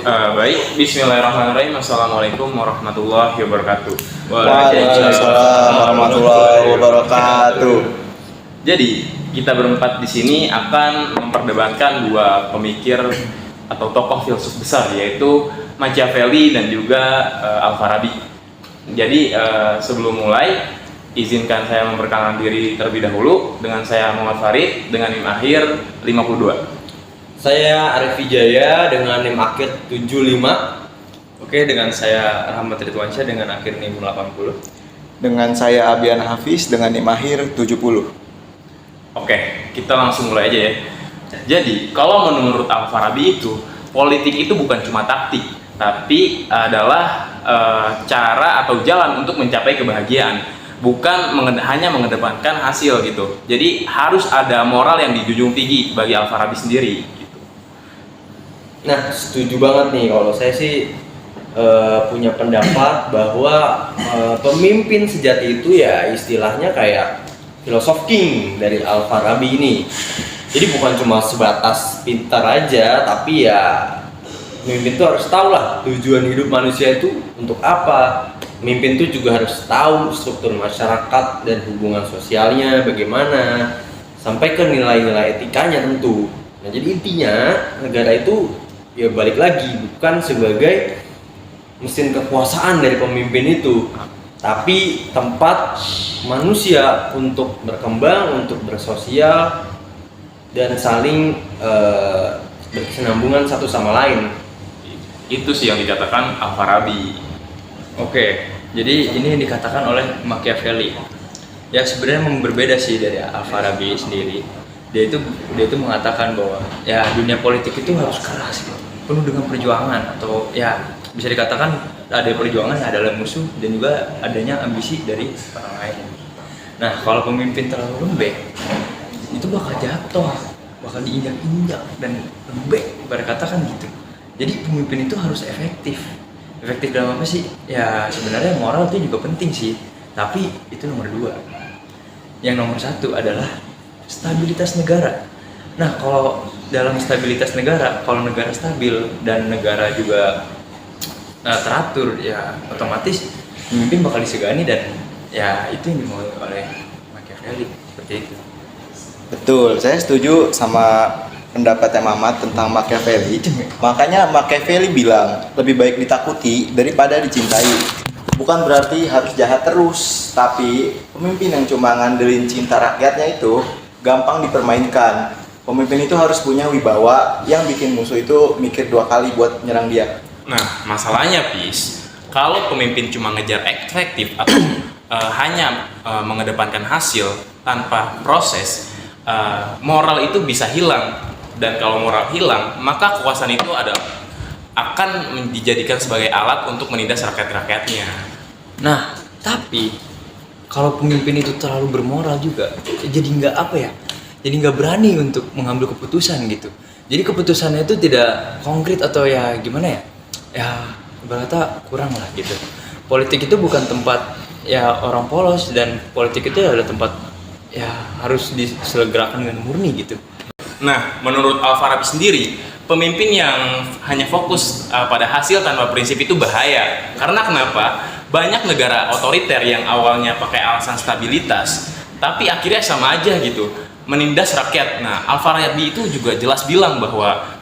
Baik, Bismillahirrahmanirrahim. Assalamualaikum warahmatullahi wabarakatuh. Waalaikumsalam warahmatullahi wabarakatuh. Jadi, kita berempat di sini akan memperdebatkan dua pemikir atau tokoh filsuf besar, yaitu Machiavelli dan juga Al-Farabi. Jadi, sebelum mulai, izinkan saya memperkenalkan diri terlebih dahulu. Dengan saya Muhammad Farid, dengan NIM akhir 52. Saya Arif Wijaya dengan NIM akhir 75. Oke, dengan saya Rahmat Ridwansyah dengan akhir NIM 80. Dengan saya Abian Hafiz dengan NIM akhir 70. Oke, kita langsung mulai aja ya. Jadi, kalau menurut Al-Farabi itu, politik itu bukan cuma taktik, tapi adalah cara atau jalan untuk mencapai kebahagiaan, bukan hanya mengedepankan hasil gitu. Jadi, harus ada moral yang dijunjung tinggi bagi Al-Farabi sendiri. Nah, setuju banget nih. Kalau saya sih punya pendapat bahwa pemimpin sejati itu ya istilahnya kayak filosof king dari Al-Farabi ini. Jadi bukan cuma sebatas pintar aja, tapi ya pemimpin itu harus tahu lah tujuan hidup manusia itu untuk apa. Pemimpin itu juga harus tahu struktur masyarakat dan hubungan sosialnya bagaimana, sampai ke nilai-nilai etikanya tentu. Nah, jadi intinya negara itu ya balik lagi bukan sebagai mesin kekuasaan dari pemimpin itu, tapi tempat manusia untuk berkembang, untuk bersosial dan saling berkesinambungan satu sama lain. Itu sih yang dikatakan Al-Farabi. Oke, jadi ini yang dikatakan oleh Machiavelli. Ya sebenarnya berbeda sih dari Al-Farabi sendiri. Dia itu mengatakan bahwa ya dunia politik itu harus keras gitu, penuh dengan perjuangan, atau ya bisa dikatakan ada perjuangan adalah musuh dan juga adanya ambisi dari orang lain. Nah, kalau pemimpin terlalu lembek itu bakal jatuh, bakal diinjak-injak dan lembek, ibarat kata kan gitu. Jadi pemimpin itu harus efektif. Efektif dalam apa sih? Ya sebenarnya moral itu juga penting sih, tapi itu nomor 2. Yang nomor 1 adalah stabilitas negara. Nah, kalau dalam stabilitas negara, kalau negara stabil dan negara juga teratur, ya otomatis pemimpin bakal disegani, dan ya itu yang dimau oleh Machiavelli, seperti itu. Betul, saya setuju sama pendapatnya Mamat tentang Machiavelli. Makanya Machiavelli bilang lebih baik ditakuti daripada dicintai. Bukan berarti harus jahat terus, tapi pemimpin yang cuma ngandelin cinta rakyatnya itu gampang dipermainkan. Pemimpin itu harus punya wibawa yang bikin musuh itu mikir 2 kali buat nyerang dia. Nah, masalahnya Pis, kalau pemimpin cuma ngejar efektif atau hanya mengedepankan hasil tanpa proses, moral itu bisa hilang. Dan kalau moral hilang, maka kekuasaan itu akan dijadikan sebagai alat untuk menindas rakyat-rakyatnya. Nah, tapi kalau pemimpin itu terlalu bermoral juga, jadi jadi nggak berani untuk mengambil keputusan gitu. Jadi keputusannya itu tidak konkret, atau ya gimana ya berkata kurang lah gitu. Politik itu bukan tempat ya orang polos, dan politik itu adalah tempat ya harus diselenggarakan dengan murni gitu. Nah, menurut Al-Farabi sendiri, pemimpin yang hanya fokus pada hasil tanpa prinsip itu bahaya. Karena kenapa? Banyak negara otoriter yang awalnya pakai alasan stabilitas, tapi akhirnya sama aja gitu, menindas rakyat. Nah, Al-Farabi itu juga jelas bilang bahwa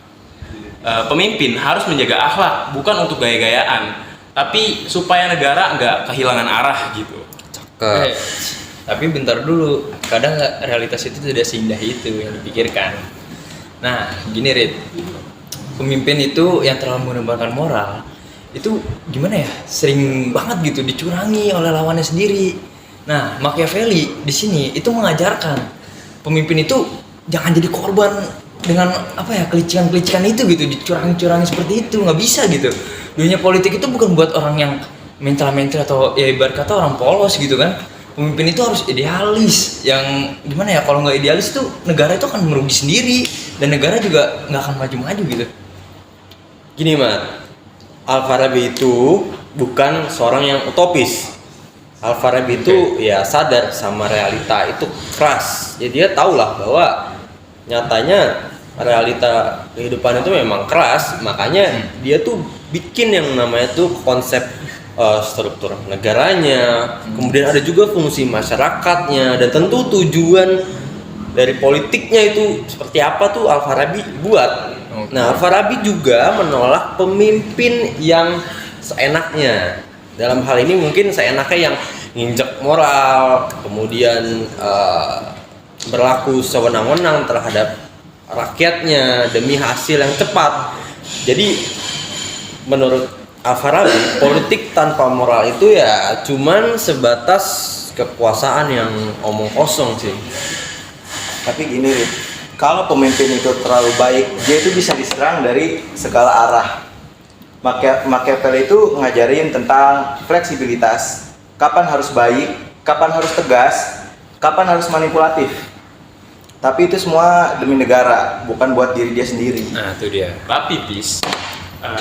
pemimpin harus menjaga akhlak, bukan untuk gaya-gayaan, tapi supaya negara nggak kehilangan arah gitu. Tapi bentar dulu, kadang realitas itu tidak seindah itu yang dipikirkan. Nah, gini Rid, pemimpin itu yang terlalu mengedepankan moral itu gimana ya, sering banget gitu dicurangi oleh lawannya sendiri. Nah, Machiavelli di sini itu mengajarkan pemimpin itu jangan jadi korban dengan kelicikan-kelicikan itu gitu, dicurangi-curangi seperti itu, nggak bisa gitu. Dunia politik itu bukan buat orang yang mental-mental atau ya ibarat kata orang polos gitu kan. Pemimpin itu harus idealis, yang gimana ya, kalau nggak idealis tuh negara itu akan merugi sendiri dan negara juga nggak akan maju-maju gitu. Gini Mat, Al-Farabi itu bukan seorang yang utopis. Al-Farabi itu ya sadar sama realita itu keras. Ya dia tahulah bahwa nyatanya realita kehidupan itu memang keras, makanya dia tuh bikin yang namanya tuh konsep struktur negaranya, kemudian ada juga fungsi masyarakatnya, dan tentu tujuan dari politiknya itu seperti apa tuh Al-Farabi buat. Nah, Al-Farabi juga menolak pemimpin yang seenaknya. Dalam hal ini mungkin seenaknya yang nginjek moral, kemudian berlaku sewenang-wenang terhadap rakyatnya demi hasil yang cepat. Jadi menurut Al-Farabi, politik tanpa moral itu ya cuman sebatas kekuasaan yang omong kosong sih. Tapi gini, Rit, kalau pemimpin itu terlalu baik, dia itu bisa diserang dari segala arah. Machiavelli itu ngajarin tentang fleksibilitas, kapan harus baik, kapan harus tegas, kapan harus manipulatif. Tapi itu semua demi negara, bukan buat diri dia sendiri. Nah, itu dia. Tapi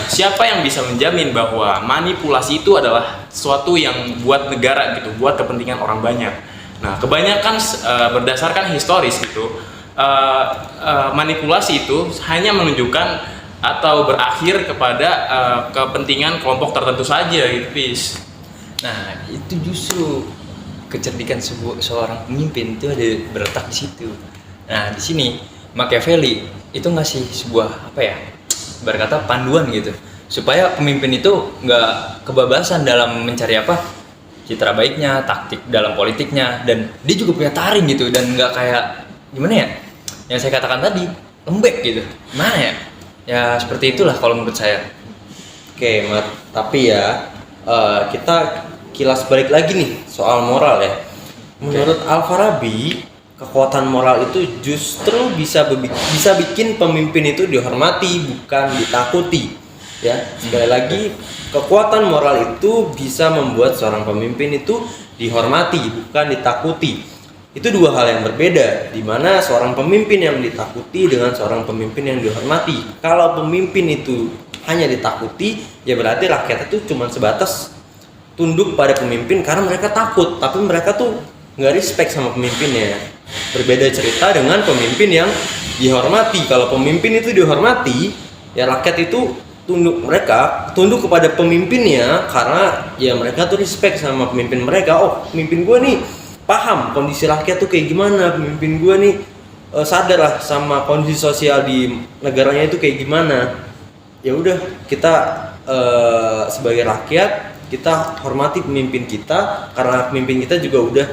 siapa yang bisa menjamin bahwa manipulasi itu adalah sesuatu yang buat negara gitu, buat kepentingan orang banyak? Nah, kebanyakan berdasarkan historis gitu, manipulasi itu hanya menunjukkan atau berakhir kepada kepentingan kelompok tertentu saja gitu, Pis. Nah, itu justru kecerdikan seorang pemimpin itu ada berletak di situ. Nah, di sini Machiavelli itu ngasih sebuah berkata panduan gitu, supaya pemimpin itu nggak kebabasan dalam mencari citra baiknya, taktik dalam politiknya, dan dia juga punya taring gitu, dan nggak kayak gimana ya, yang saya katakan tadi, lembek gitu. Mana ya? Ya seperti itulah kalau menurut saya. Oke, Mat. Tapi ya kita kilas balik lagi nih soal moral ya. Menurut Al-Farabi, kekuatan moral itu justru bisa bikin pemimpin itu dihormati, bukan ditakuti. Ya, sekali lagi, kekuatan moral itu bisa membuat seorang pemimpin itu dihormati, bukan ditakuti. Itu dua hal yang berbeda, di mana seorang pemimpin yang ditakuti dengan seorang pemimpin yang dihormati. Kalau pemimpin itu hanya ditakuti, ya berarti rakyat itu cuma sebatas tunduk pada pemimpin karena mereka takut, tapi mereka tuh nggak respect sama pemimpinnya. Berbeda cerita dengan pemimpin yang dihormati. Kalau pemimpin itu dihormati, ya rakyat itu tunduk kepada pemimpinnya karena ya mereka tuh respect sama pemimpin mereka. Oh, pemimpin gue nih paham kondisi rakyat tuh kayak gimana, pemimpin gue nih sadar lah sama kondisi sosial di negaranya itu kayak gimana. Ya udah, kita sebagai rakyat kita hormati pemimpin kita karena pemimpin kita juga udah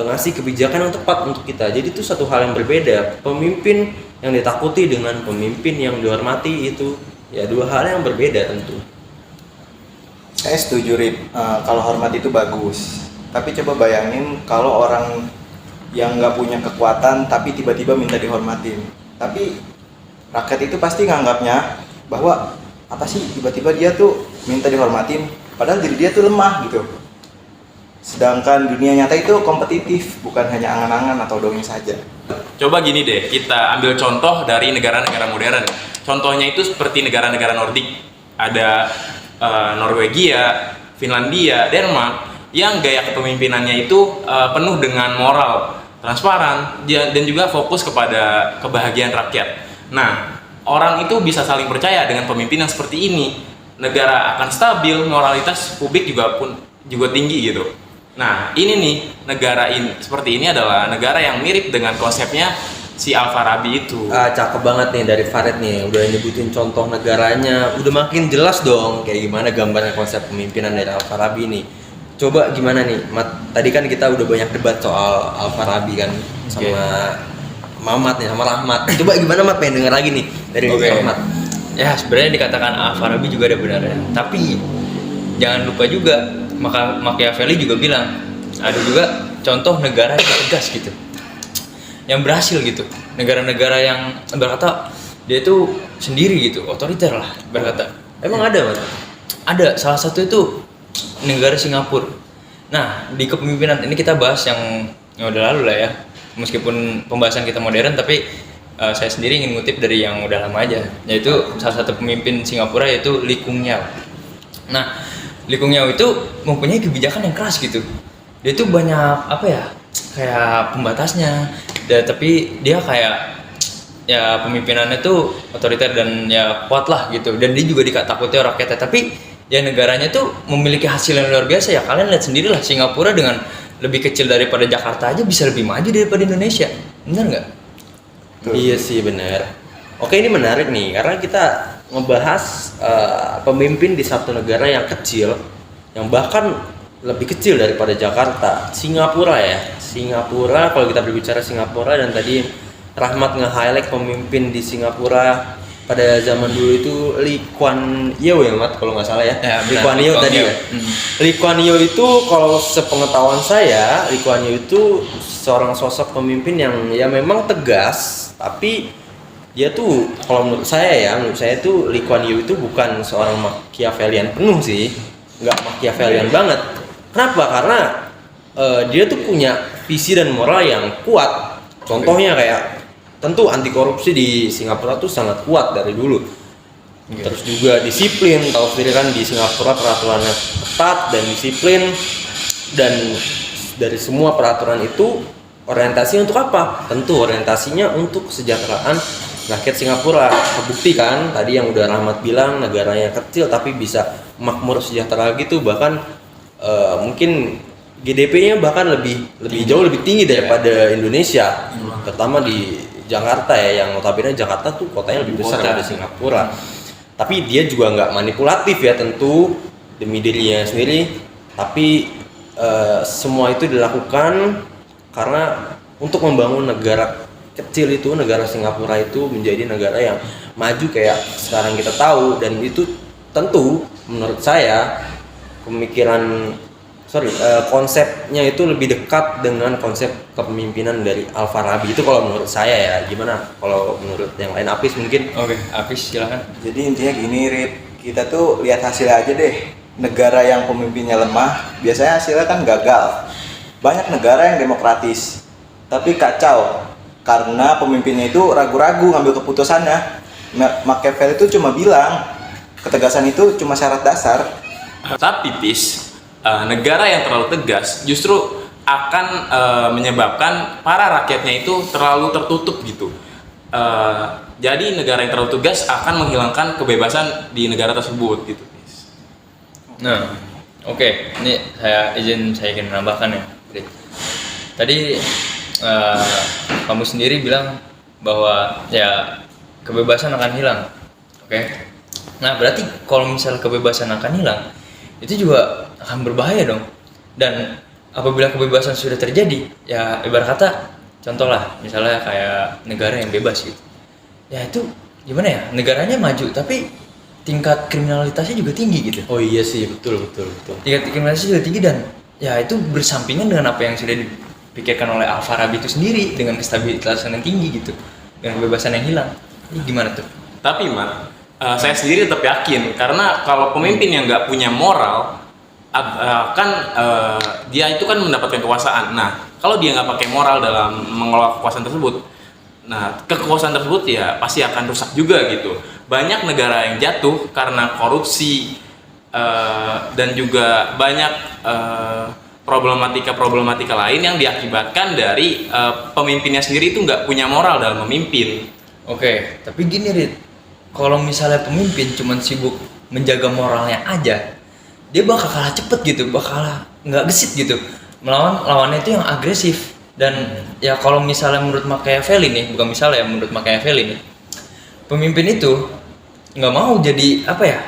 ngasih kebijakan yang tepat untuk kita. Jadi itu satu hal yang berbeda. Pemimpin yang ditakuti dengan pemimpin yang dihormati itu ya dua hal yang berbeda tentu. Saya setuju, Rip. Kalau hormat itu bagus. Tapi coba bayangin kalau orang yang nggak punya kekuatan tapi tiba-tiba minta dihormatin. Tapi rakyat itu pasti nganggapnya bahwa apa sih tiba-tiba dia tuh minta dihormatin, padahal diri dia tuh lemah gitu. Sedangkan dunia nyata itu kompetitif, bukan hanya angan-angan atau dongeng saja. Coba gini deh, kita ambil contoh dari negara-negara modern. Contohnya itu seperti negara-negara Nordik. Ada Norwegia, Finlandia, Denmark, yang gaya kepemimpinannya itu penuh dengan moral, transparan, dan juga fokus kepada kebahagiaan rakyat. Nah, orang itu bisa saling percaya dengan pemimpin yang seperti ini. Negara akan stabil, moralitas publik juga tinggi gitu. Nah, ini nih, negara ini seperti ini adalah negara yang mirip dengan konsepnya si Al-Farabi itu. Cakep banget nih dari Farid nih, udah nyebutin contoh negaranya, udah makin jelas dong kayak gimana gambaran konsep pemimpinan dari Al-Farabi nih. Coba gimana nih, Mat? Tadi kan kita udah banyak debat soal Al-Farabi kan sama Mamat nih, sama Rahmat. Coba gimana, Mat? Pengen denger lagi nih dari Rahmat. Ya sebenarnya dikatakan Al-Farabi juga ada benarnya, tapi jangan lupa juga Machiavelli juga bilang ada juga contoh negara yang tegas gitu, yang berhasil gitu, negara-negara yang berkata dia itu sendiri gitu, otoriter lah berkata. Emang ada, Mat? Ada, salah satu itu negara Singapura. Nah, di kepemimpinan ini kita bahas yang udah lalu lah ya, meskipun pembahasan kita modern, tapi saya sendiri ingin ngutip dari yang udah lama aja, yaitu salah satu pemimpin Singapura yaitu Lee Kuan Yew. Nah, Lee Kuan Yew itu mempunyai kebijakan yang keras gitu. Dia tuh banyak kayak pembatasnya, tapi dia kayak ya pemimpinannya tuh otoriter dan ya kuat lah gitu, dan dia juga ditakuti rakyatnya, tapi ya negaranya tuh memiliki hasil yang luar biasa. Ya kalian lihat sendirilah, Singapura dengan lebih kecil daripada Jakarta aja bisa lebih maju daripada Indonesia, benar nggak? Iya sih benar. Oke, ini menarik nih karena kita ngebahas pemimpin di satu negara yang kecil, yang bahkan lebih kecil daripada Jakarta, Singapura ya. Singapura, kalau kita berbicara Singapura, dan tadi Rahmat nge-highlight pemimpin di Singapura pada zaman dulu itu Lee Kuan Yew ya, Mat, kalau nggak salah ya. Ya, Lee benar, Kuan Lee Yew Kuan tadi Yew. ya. Lee Kuan Yew itu kalau sepengetahuan saya, Lee Kuan Yew itu seorang sosok pemimpin yang ya memang tegas, tapi dia tuh kalau menurut saya tuh Lee Kuan Yew itu bukan seorang Machiavellian penuh sih, nggak Machiavellian banget. Kenapa? Karena dia tuh punya visi dan moral yang kuat. Contohnya kayak tentu anti korupsi di Singapura tuh sangat kuat dari dulu. Terus juga disiplin, tahu sendiri kan di Singapura peraturannya ketat dan disiplin, dan dari semua peraturan itu orientasi untuk apa? Tentu orientasinya untuk kesejahteraan rakyat Singapura. Terbukti kan tadi yang udah Rahmat bilang, negaranya kecil tapi bisa makmur sejahtera gitu, bahkan mungkin GDP-nya bahkan lebih jauh lebih tinggi daripada Indonesia, terutama di Jakarta ya, yang notabene Jakarta tuh kotanya lebih besar dari Singapura. Tapi dia juga nggak manipulatif ya, tentu demi dirinya sendiri, tapi semua itu dilakukan karena untuk membangun negara kecil itu, negara Singapura itu menjadi negara yang maju kayak sekarang kita tahu. Dan itu tentu menurut saya konsepnya itu lebih dekat dengan konsep kepemimpinan dari Al-Farabi itu kalau menurut saya ya. Gimana kalau menurut yang lain? Apis mungkin? Oke, Apis silakan. Jadi intinya gini, Rip, kita tuh lihat hasilnya aja deh. Negara yang pemimpinnya lemah biasanya hasilnya kan gagal. Banyak negara yang demokratis tapi kacau karena pemimpinnya itu ragu-ragu ngambil keputusannya. Machiavelli itu cuma bilang ketegasan itu cuma syarat dasar. Tapi negara yang terlalu tegas justru akan menyebabkan para rakyatnya itu terlalu tertutup gitu. Jadi negara yang terlalu tegas akan menghilangkan kebebasan di negara tersebut gitu. Nah, oke, ini saya ingin menambahkan ya. Tadi kamu sendiri bilang bahwa ya kebebasan akan hilang, oke? Nah berarti kalau misalnya kebebasan akan hilang, itu juga akan berbahaya dong. Dan apabila kebebasan sudah terjadi, ya ibarat kata, contoh lah, misalnya kayak negara yang bebas gitu, ya itu gimana ya? Negaranya maju, tapi tingkat kriminalitasnya juga tinggi gitu. Oh iya sih, betul. Tingkat kriminalitasnya juga tinggi, dan ya itu bersampingan dengan apa yang sudah dipikirkan oleh Al-Farabi itu sendiri, dengan kestabilitasan yang tinggi gitu, dengan kebebasan yang hilang. Ini gimana tuh? Tapi saya sendiri tetap yakin, karena kalau pemimpin yang nggak punya moral dia itu kan mendapatkan kekuasaan. Nah kalau dia nggak pakai moral dalam mengelola kekuasaan tersebut, nah kekuasaan tersebut ya pasti akan rusak juga gitu. Banyak negara yang jatuh karena korupsi, dan juga banyak problematika lain yang diakibatkan dari pemimpinnya sendiri itu nggak punya moral dalam memimpin. Oke, tapi gini Rit, kalau misalnya pemimpin cuman sibuk menjaga moralnya aja, dia bakal kalah cepet gitu, bakal nggak gesit gitu melawan lawannya itu yang agresif. Dan ya kalau misalnya menurut Machiavelli nih, bukan misalnya ya, menurut Machiavelli nih, pemimpin itu nggak mau jadi apa ya,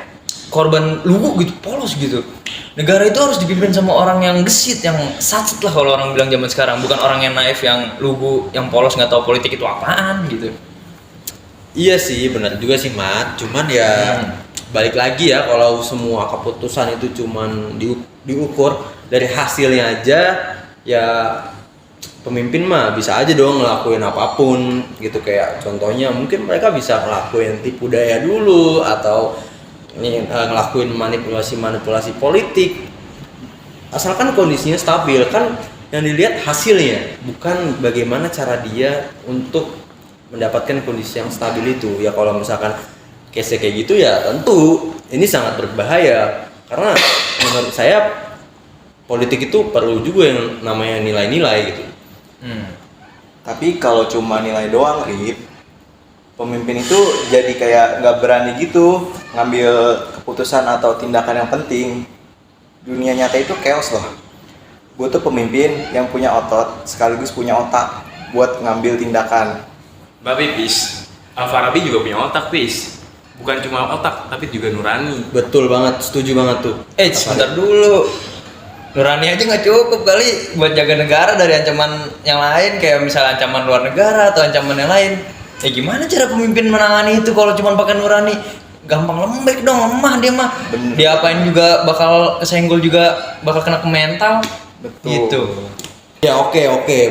korban lugu gitu, polos gitu. Negara itu harus dipimpin sama orang yang gesit, yang sacet lah kalau orang bilang zaman sekarang, bukan orang yang naif, yang lugu, yang polos, nggak tahu politik itu apaan gitu. Iya sih, benar juga sih Mat. Cuman ya balik lagi ya, kalau semua keputusan itu cuman diukur dari hasilnya aja, ya pemimpin mah bisa aja dong ngelakuin apapun gitu. Kayak contohnya mungkin mereka bisa ngelakuin tipu daya dulu, atau ngelakuin manipulasi politik, asalkan kondisinya stabil. Kan yang dilihat hasilnya, bukan bagaimana cara dia untuk mendapatkan kondisi yang stabil itu. Ya kalau misalkan case kayak gitu ya tentu ini sangat berbahaya, karena menurut saya politik itu perlu juga yang namanya nilai-nilai gitu. Tapi kalau cuma nilai doang, Rip, pemimpin itu jadi kayak nggak berani gitu ngambil keputusan atau tindakan yang penting. Dunia nyata itu chaos loh. Butuh pemimpin yang punya otot sekaligus punya otak buat ngambil tindakan. Babi Pis, Al-Farabi juga punya otak Pis. Bukan cuma otak, tapi juga nurani. Betul banget, setuju banget tuh. Sebentar dulu. Nurani aja nggak cukup kali buat jaga negara dari ancaman yang lain, kayak misalnya ancaman luar negara atau ancaman yang lain. Gimana cara pemimpin menangani itu kalau cuma pakai nurani? Gampang lembek dong, lemah dia mah. Bener. Diapain juga bakal kesenggol, juga bakal kena ke mental. Betul. Gitu. Ya oke,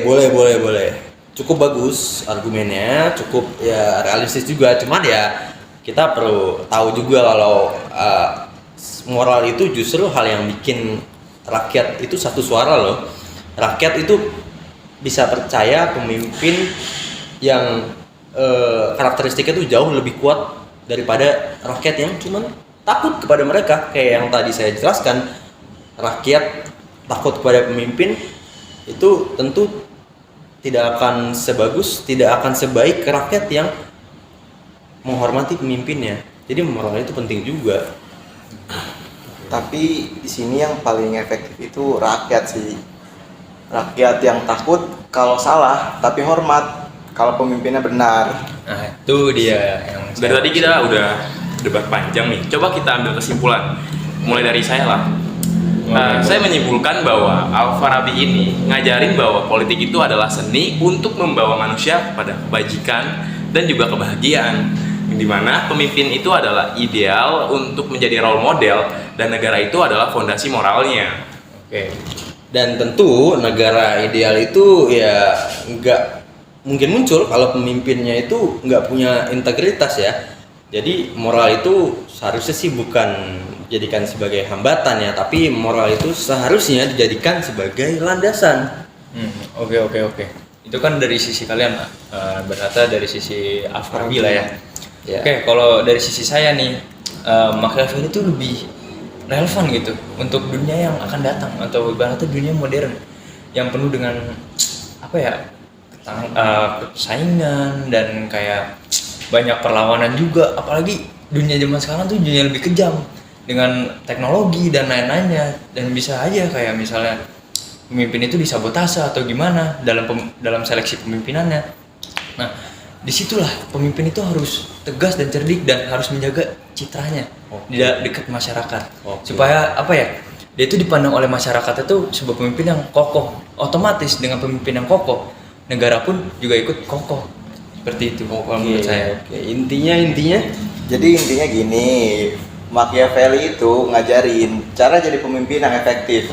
boleh. Cukup bagus argumennya, cukup ya realistis juga. Cuman ya kita perlu tahu juga kalau moral itu justru hal yang bikin rakyat itu satu suara loh. Rakyat itu bisa percaya pemimpin yang karakteristiknya itu jauh lebih kuat daripada rakyat yang cuman takut kepada mereka. Kayak yang tadi saya jelaskan, rakyat takut kepada pemimpin itu tentu tidak akan sebagus, tidak akan sebaik rakyat yang menghormati pemimpinnya. Jadi moral itu penting juga. Tapi di sini yang paling efektif itu rakyat sih. Rakyat yang takut kalau salah, tapi hormat kalau pemimpinnya benar. Nah, itu dia yang Dari tadi kita udah debat panjang nih. Coba kita ambil kesimpulan. Mulai dari saya lah. Saya menyimpulkan bahwa Al-Farabi ini ngajarin bahwa politik itu adalah seni untuk membawa manusia pada kebajikan dan juga kebahagiaan. Di mana pemimpin itu adalah ideal untuk menjadi role model dan negara itu adalah fondasi moralnya. Oke. Dan tentu negara ideal itu ya nggak mungkin muncul kalau pemimpinnya itu nggak punya integritas ya. Jadi moral itu seharusnya sih bukan dijadikan sebagai hambatan ya, tapi moral itu seharusnya dijadikan sebagai landasan. Oke. Itu kan dari sisi kalian, berkata dari sisi Al-Farabi lah ya. Ya. Oke, kalau dari sisi saya nih, Machiavelli itu lebih relevan gitu untuk dunia yang akan datang, atau ibaratnya dunia modern yang penuh dengan apa ya, persaingan dan kayak banyak perlawanan juga. Apalagi dunia zaman sekarang tuh dunia lebih kejam dengan teknologi dan lain-lainnya, dan bisa aja kayak misalnya pemimpin itu disabotase atau gimana dalam seleksi pemimpinannya. Nah, disitulah pemimpin itu harus tegas dan cerdik dan harus menjaga citranya di dekat masyarakat. Supaya apa ya, dia itu dipandang oleh masyarakat itu sebuah pemimpin yang kokoh. Otomatis dengan pemimpin yang kokoh, negara pun juga ikut kokoh. Seperti itu kalau menurut saya. Intinya Jadi intinya gini, Machiavelli itu ngajarin cara jadi pemimpin yang efektif.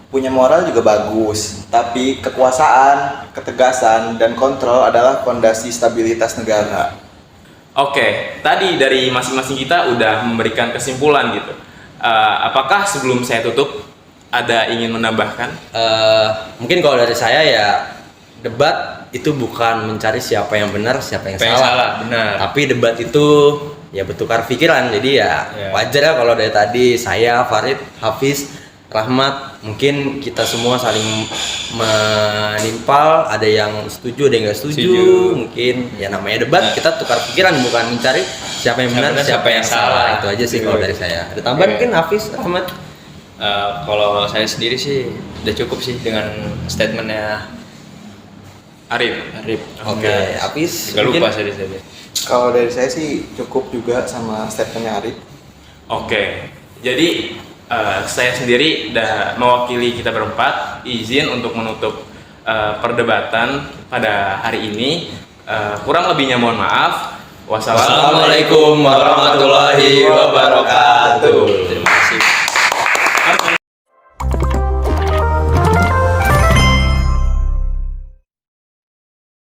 Punya moral juga bagus, tapi kekuasaan, ketegasan, dan kontrol adalah fondasi stabilitas negara. Oke, tadi dari masing-masing kita udah memberikan kesimpulan gitu. Apakah sebelum saya tutup ada ingin menambahkan? mungkin kalau dari saya ya, debat itu bukan mencari siapa yang benar, siapa yang salah. Benar. Tapi debat itu ya bertukar pikiran. Jadi ya wajar ya kalau dari tadi saya, Farid, Hafiz, Rahmat, mungkin kita semua saling menimpal, ada yang setuju, ada yang nggak setuju. Mungkin ya namanya debat, kita tukar pikiran, bukan mencari siapa yang benar, siapa yang salah. Itu aja sih kalau dari saya. Ada tambahan mungkin Hafiz, Rahmat? Kalau saya sendiri sih udah cukup sih dengan statementnya Arif. Oke, Hafiz. Gak lupa mungkin? saya. Kalau dari saya sih cukup juga sama statementnya Arif. Oke, jadi saya sendiri udah mewakili kita berempat izin untuk menutup perdebatan pada hari ini. Kurang lebihnya mohon maaf. Wassalamualaikum warahmatullahi wabarakatuh.